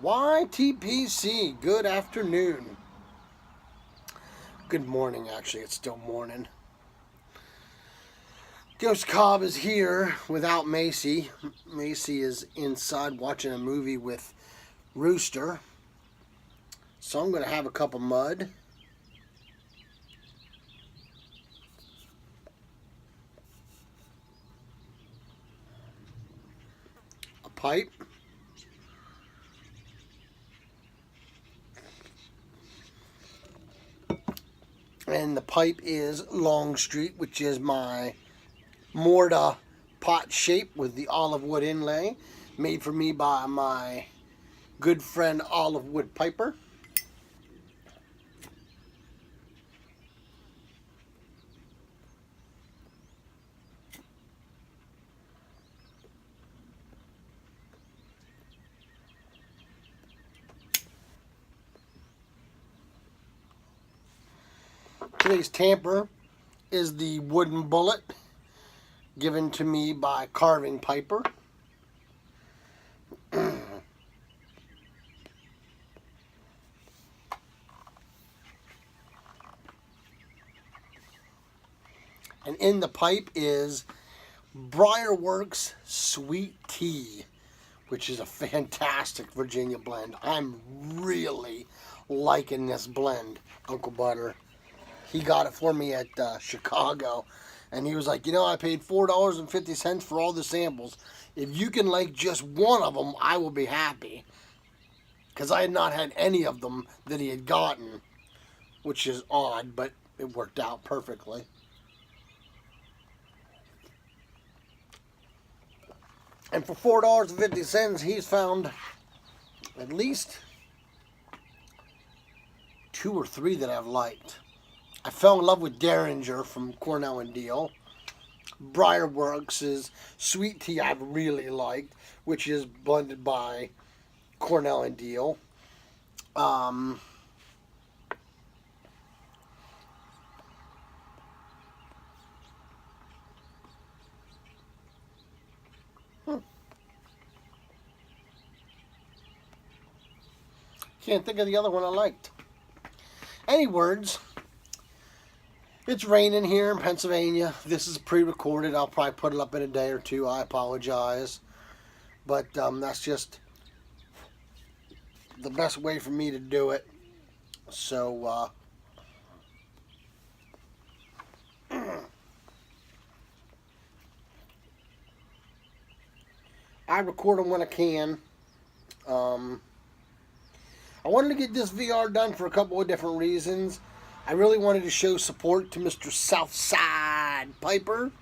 YTPC, good afternoon. Good morning, actually, it's still morning. Ghost Cobb is here without Macy. Macy is inside watching a movie with Rooster. So I'm going to have a cup of mud. A pipe. And the pipe is Long Street, which is my mortar pot shape with the olive wood inlay, made for me by my good friend Olive Wood Piper. Today's tamper is the wooden bullet given to me by Carving Piper. And in the pipe is Briarworks Sweet Tea, which is a fantastic Virginia blend. I'm really liking this blend, Uncle Butter. He got it for me at Chicago, and he was like, you know, I paid $4.50 for all the samples. If you can like just one of them, I will be happy. Because I had not had any of them that he had gotten, which is odd, but it worked out perfectly. And for $4.50, he's found at least 2 or 3 that I've liked. I fell in love with Derringer from Cornell and Deal. Briarworks' Sweet Tea I've really liked, which is blended by Cornell and Deal. Can't think of the other one I liked. Any words? It's raining here in Pennsylvania. This is pre-recorded. I'll probably put it up in a day or two. I apologize. But that's just the best way for me to do it. So, I record them when I can. I wanted to get this VR done for a couple of different reasons. I really wanted to show support to Mr. Southside Piper,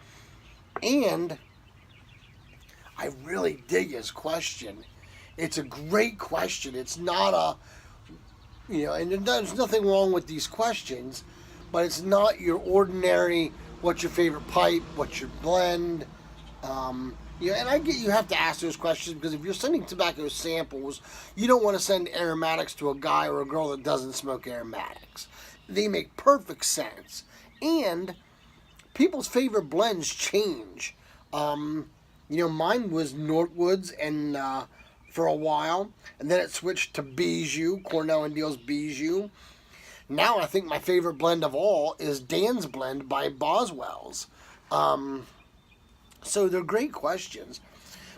and I really dig his question. It's a great question. It's not a, and there's nothing wrong with these questions, but it's not your ordinary, what's your favorite pipe, what's your blend, and I get you have to ask those questions because if you're sending tobacco samples, you don't want to send aromatics to a guy or a girl that doesn't smoke aromatics. They make perfect sense. And people's favorite blends change. Mine was Northwoods and for a while, and then it switched to Bijou, Cornell and Deal's Bijou. Now I think my favorite blend of all is Dan's blend by Boswell's. So they're great questions.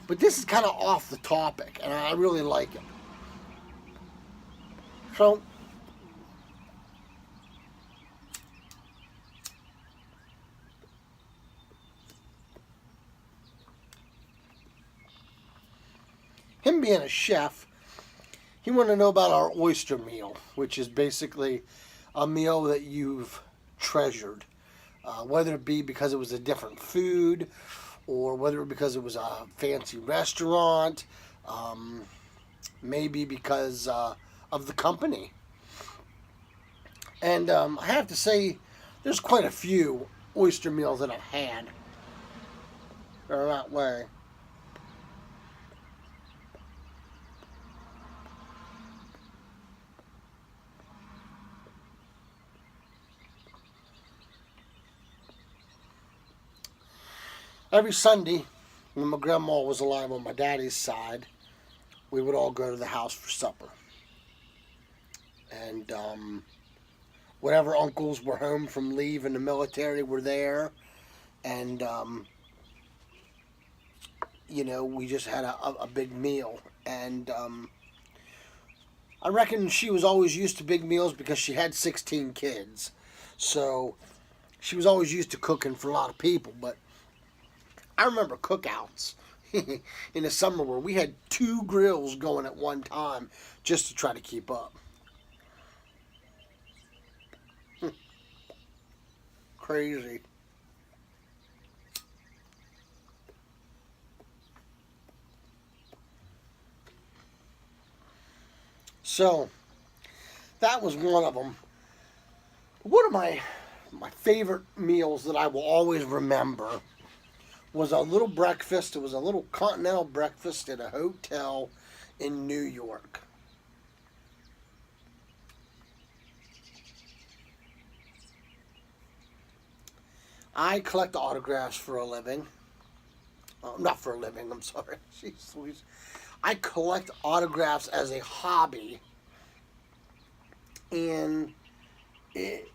But this is kind of off the topic, and I really like it. So, him being a chef, he wanted to know about our oyster meal, which is basically a meal that you've treasured. Whether it be because it was a different food, or whether it because it was a fancy restaurant, maybe because of the company. And I have to say, there's quite a few oyster meals that I've had that are that way. Every Sunday, when my grandma was alive on my daddy's side, we would all go to the house for supper. And whatever uncles were home from leave in the military were there. And, we just had a big meal. And I reckon she was always used to big meals because she had 16 kids. So she was always used to cooking for a lot of people. But I remember cookouts in the summer where we had 2 grills going at one time just to try to keep up. Crazy. So that was one of them. One of my favorite meals that I will always remember was a little breakfast. It was a little continental breakfast at a hotel in New York. I collect autographs for a living. Not for a living, I'm sorry. Jeez Louise. I collect autographs as a hobby. And it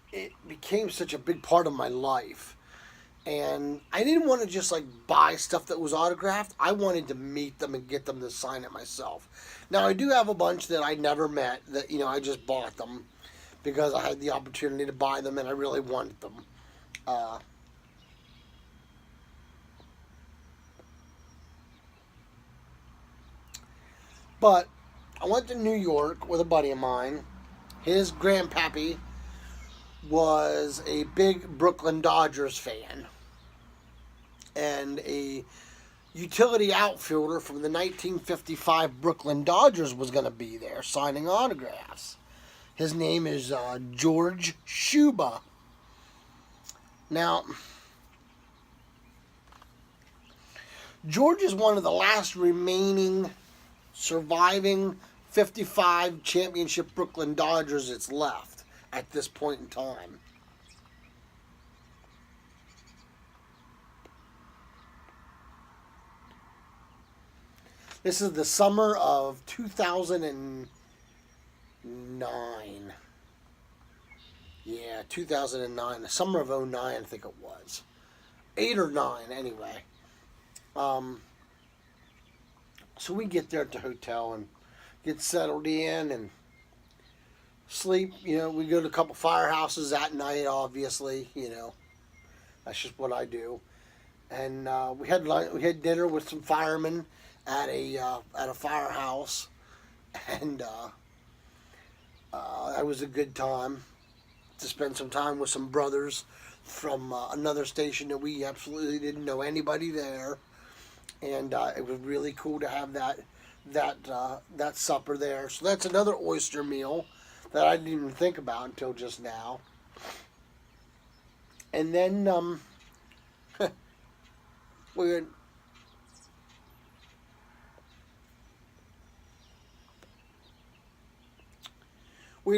became such a big part of my life. And I didn't want to just like buy stuff that was autographed. I wanted to meet them and get them to sign it myself. Now I do have a bunch that I never met that, I just bought them because I had the opportunity to buy them and I really wanted them. But I went to New York with a buddy of mine. His grandpappy was a big Brooklyn Dodgers fan and a utility outfielder from the 1955 Brooklyn Dodgers was going to be there signing autographs. His name is George Shuba. Now, George is one of the last remaining surviving 55 championship Brooklyn Dodgers that's left at this point in time. This is the summer of 2009. Yeah, 2009. The summer of 09, I think it was. 8 or 9, anyway. So we get there at the hotel and get settled in and sleep. We go to a couple firehouses that night, obviously. That's just what I do. And we had dinner with some firemen at a firehouse, and that was a good time to spend some time with some brothers from another station that we absolutely didn't know anybody there, and it was really cool to have that supper there. So that's another oyster meal that I didn't even think about until just now. And then we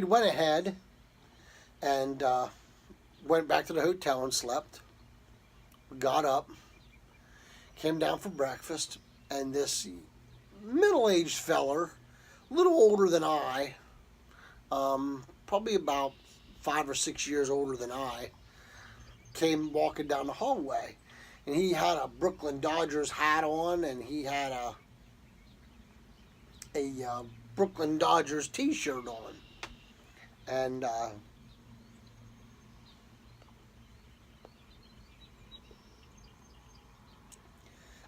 went ahead and went back to the hotel and slept. We got up, came down for breakfast, and this middle-aged feller, a little older than I, probably about 5 or 6 years older than I, came walking down the hallway. And he had a Brooklyn Dodgers hat on, and he had a Brooklyn Dodgers t-shirt on. And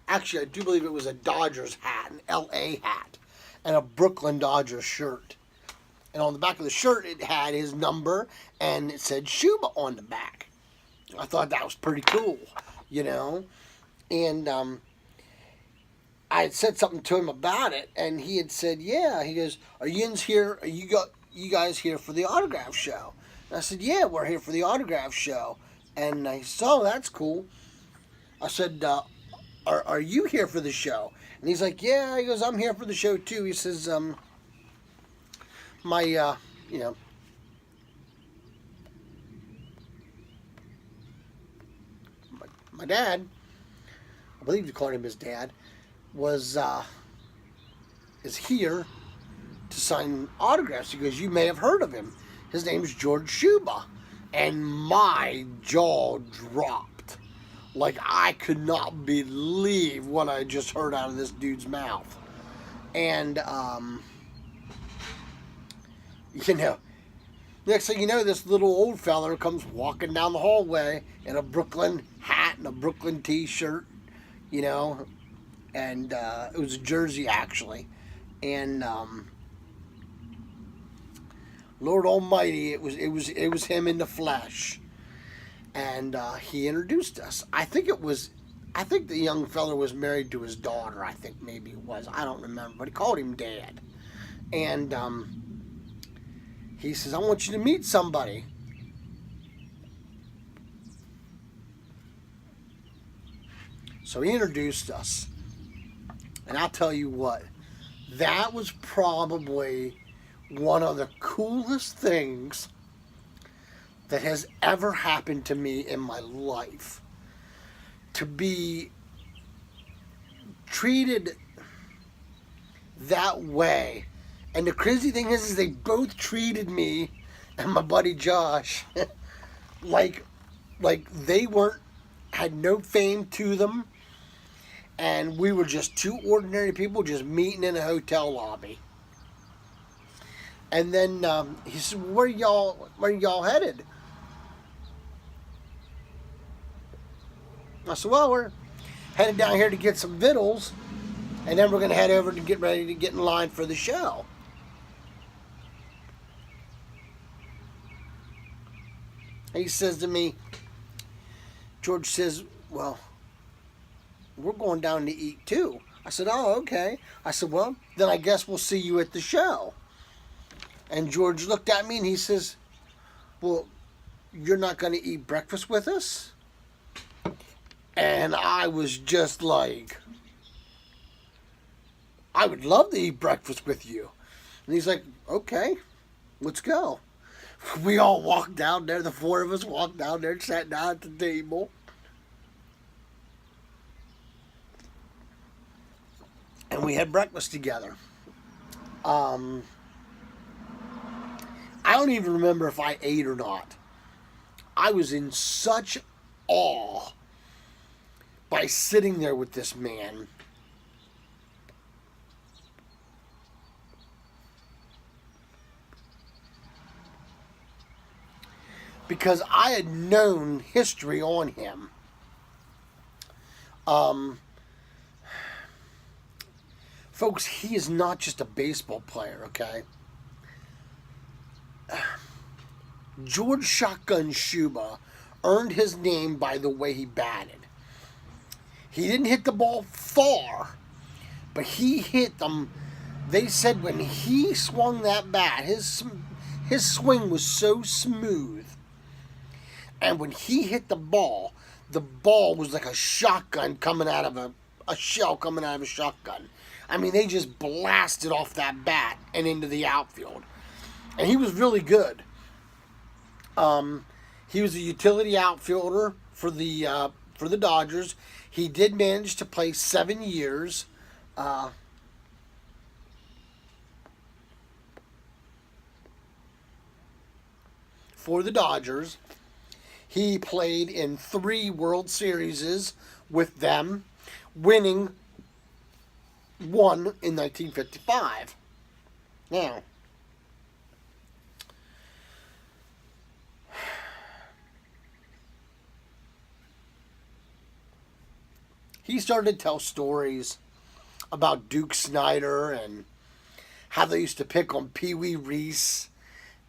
actually, I do believe it was a Dodgers hat, an LA hat, and a Brooklyn Dodgers shirt. And on the back of the shirt, it had his number, and it said Shuba on the back. I thought that was pretty cool, And I had said something to him about it, and he had said, yeah. He goes, are you guys here for the autograph show? And I said, yeah, we're here for the autograph show. And I said, oh, that's cool. I said, are you here for the show? And he's like, yeah. He goes, I'm here for the show too. He says, my dad, I believe you called him his dad, was is here to sign autographs. He goes, you may have heard of him. His name's George Shuba. And my jaw dropped. Like, I could not believe what I just heard out of this dude's mouth. And, you know, next thing you know, this little old fella comes walking down the hallway in a Brooklyn hat and a Brooklyn t-shirt, you know, and it was a jersey, actually. And Lord Almighty, it was him in the flesh, and he introduced us. I think the young fella was married to his daughter. I think maybe it was. I don't remember, but he called him Dad, and he says, "I want you to meet somebody." So he introduced us, and I'll tell you what, that was probably one of the coolest things that has ever happened to me in my life. To be treated that way. And the crazy thing is they both treated me and my buddy Josh like they had no fame to them, and we were just two ordinary people just meeting in a hotel lobby. And then he said, where are y'all headed? I said, well, we're headed down here to get some victuals, and then we're going to head over to get ready to get in line for the show. And he says to me, George says, well, we're going down to eat too. I said, oh, okay. I said, well, then I guess we'll see you at the show. And George looked at me and he says, well, you're not going to eat breakfast with us? And I was just like, I would love to eat breakfast with you. And he's like, okay, let's go. We all walked down there. The four of us walked down there and sat down at the table. And we had breakfast together. I don't even remember if I ate or not. I was in such awe by sitting there with this man. Because I had known history on him. Folks, he is not just a baseball player, okay? George Shotgun Shuba earned his name by the way he batted. He didn't hit the ball far, but he hit them. They said when he swung that bat, his swing was so smooth. And when he hit the ball was like a shotgun coming out of a shell coming out of a shotgun. I mean, they just blasted off that bat and into the outfield. And he was really good. He was a utility outfielder for the Dodgers. He did manage to play 7 years. For the Dodgers. He played in 3 World Series with them, winning 1 in 1955. Now, he started to tell stories about Duke Snider and how they used to pick on Pee Wee Reese.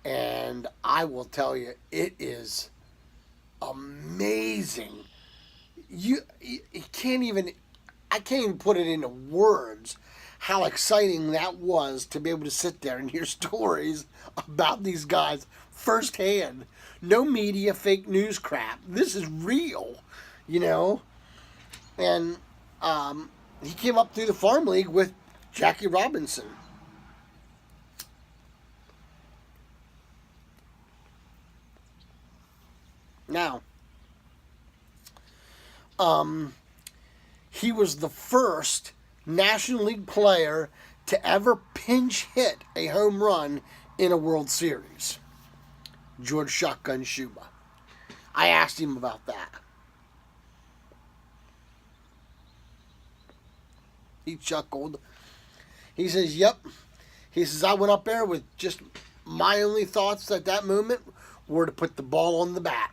And I will tell you, it is amazing. You can't even, I can't even put it into words how exciting that was to be able to sit there and hear stories about these guys firsthand. No media, fake news crap. This is real, you know. And he came up through the farm league with Jackie Robinson. Now, he was the first National League player to ever pinch hit a home run in a World Series? George Shotgun Shuba. I asked him about that. He chuckled. He says, yep. He says, I went up there with just my only thoughts at that moment were to put the ball on the bat.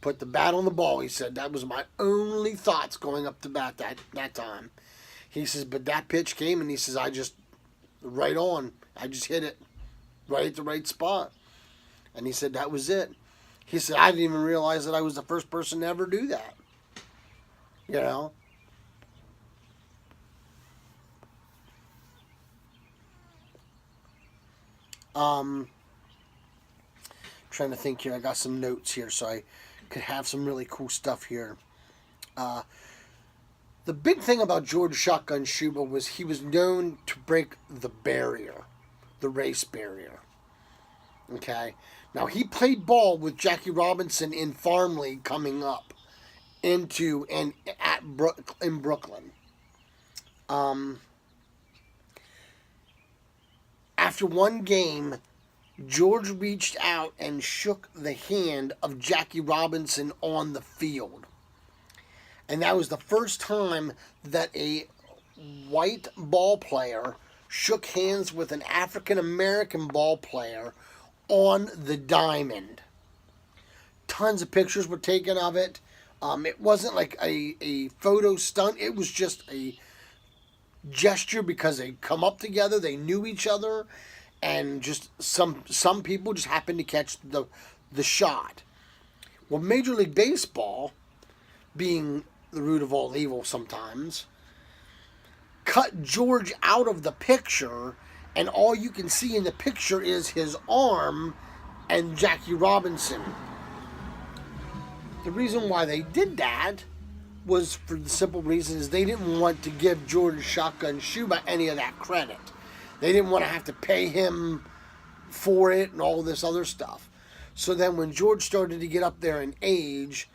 Put the bat on the ball, he said. That was my only thoughts going up to bat that time. He says, but that pitch came, and he says, I just, right on. I just hit it right at the right spot. And he said, that was it. He said, I didn't even realize that I was the first person to ever do that. You know? Trying to think here. I got some notes here so I could have some really cool stuff here. The big thing about George Shotgun Shuba was he was known to break the barrier, the race barrier. Okay? Now, he played ball with Jackie Robinson in Farm League coming up in Brooklyn. After one game, George reached out and shook the hand of Jackie Robinson on the field. And that was the first time that a white ball player shook hands with an African-American ball player on the diamond. Tons of pictures were taken of it. It wasn't like a photo stunt. It was just a gesture because they come up together. They knew each other. And just some people just happened to catch the shot. Well, Major League Baseball, being the root of all evil sometimes, cut George out of the picture, and all you can see in the picture is his arm and Jackie Robinson. The reason why they did that was for the simple reason is they didn't want to give George Shotgun Shuba any of that credit. They didn't want to have to pay him for it and all this other stuff. So then when George started to get up there in age,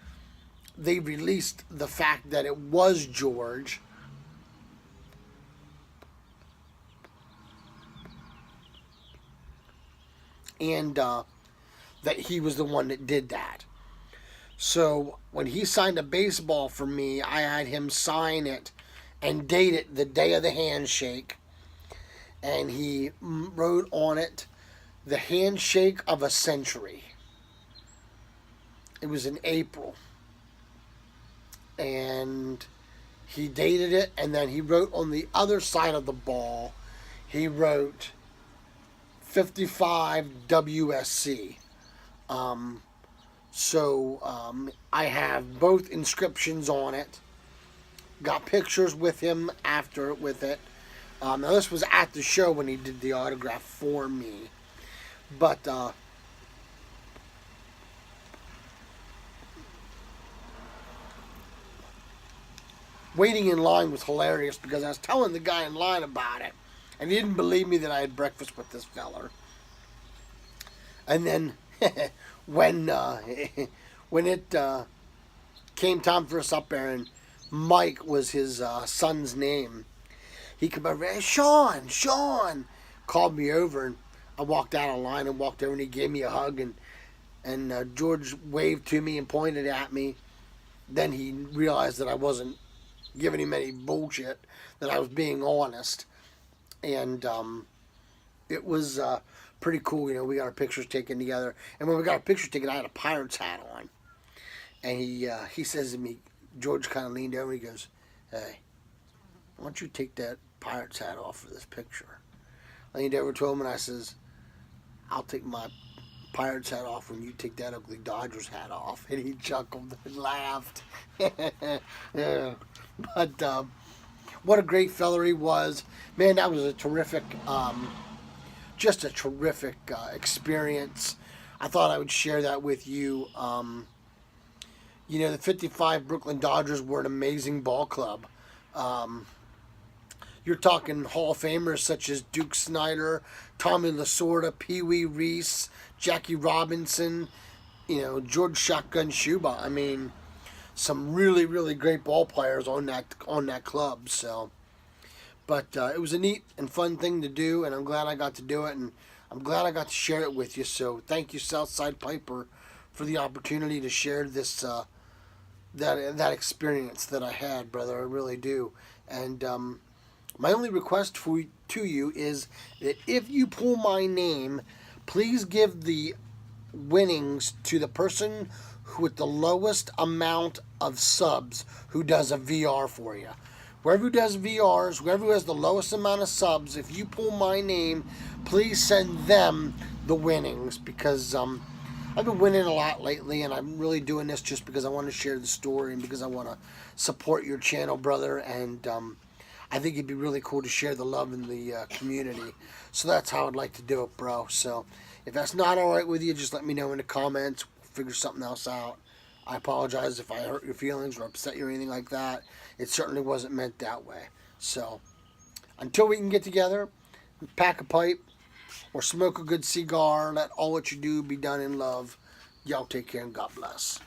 they released the fact that it was George. And that he was the one that did that. So when he signed a baseball for me, I had him sign it and date it the day of the handshake. And he wrote on it, the handshake of a century. It was in April. And he dated it, and then he wrote on the other side of the ball, he wrote 55 WSC. I have both inscriptions on it. Got pictures with him after with it. Now this was at the show when he did the autograph for me. But waiting in line was hilarious because I was telling the guy in line about it. And he didn't believe me that I had breakfast with this feller. And then when it came time for us up there, and Mike was his son's name, he came over, hey, Sean, called me over, and I walked out of line and walked over, and he gave me a hug, and George waved to me and pointed at me. Then he realized that I wasn't giving him any bullshit, that I was being honest. And it was pretty cool. You know, we got our pictures taken together. And when we got our pictures taken, I had a Pirates hat on. And he says to me, George kind of leaned over and he goes, hey, why don't you take that Pirates hat off for this picture? I leaned over to him and I says, I'll take my Pirates hat off when you take that ugly Dodgers hat off. And he chuckled and laughed. Yeah. But what a great feller he was. Man, that was a terrific, just a terrific experience. I thought I would share that with you. You know, the 55 Brooklyn Dodgers were an amazing ball club. You're talking Hall of Famers such as Duke Snider, Tommy Lasorda, Pee Wee Reese, Jackie Robinson, you know, George Shotgun Shuba. I mean, some really, really great ball players on that club. So, but it was a neat and fun thing to do, and I'm glad I got to do it, and I'm glad I got to share it with you. So thank you, Southside Piper, for the opportunity to share this that experience that I had, brother. I really do. And my only request to you is that if you pull my name, please give the winnings to the person with the lowest amount of subs who does a VR for you. Whoever does VRs, whoever has the lowest amount of subs, if you pull my name, please send them the winnings, because I've been winning a lot lately, and I'm really doing this just because I want to share the story and because I want to support your channel, brother. And I think it'd be really cool to share the love in the community. So that's how I'd like to do it, bro. So if that's not all right with you, just let me know in the comments. We'll figure something else out. I apologize if I hurt your feelings or upset you or anything like that. It certainly wasn't meant that way. So until we can get together, pack a pipe, or smoke a good cigar, let all what you do be done in love. Y'all take care and God bless.